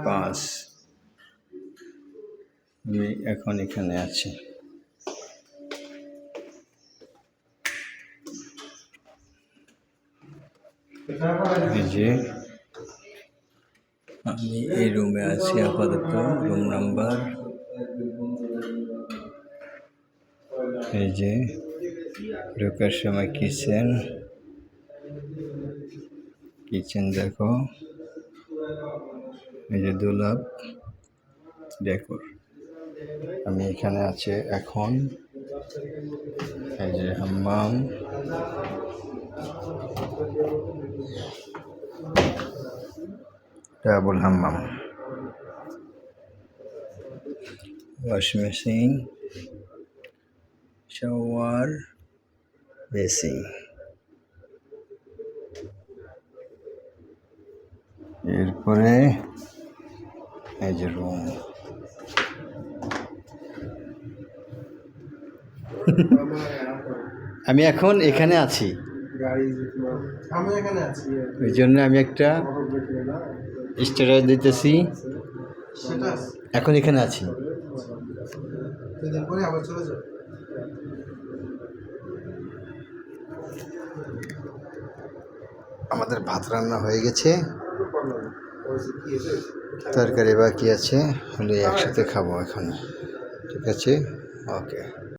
5। আমি এখন এখানে আছি। এই যে আমি এই রুমে আছি আপাতত, রুম নাম্বার। এই যে ঢোকার সময় কিচেন দেখো, এই যে দোলক ডেকোর। আমি এখানে আছি এখন। এই যে হাম্মাম, ডাবল হাম্মাম, ওয়াশ মেশিন, শাওয়ার, বেসিন। এরপরে এই যে রুম। আমি এখন এখানে আছি, ওই জন্য আমি একটা স্ট্যাটাস দিতেছি, এখন এখানে আছি। আমাদের ভাত রান্না হয়ে গেছে, তরকারি বাকি আছে, হলে একসাথে খাবো এখন। ঠিক আছে, ওকে।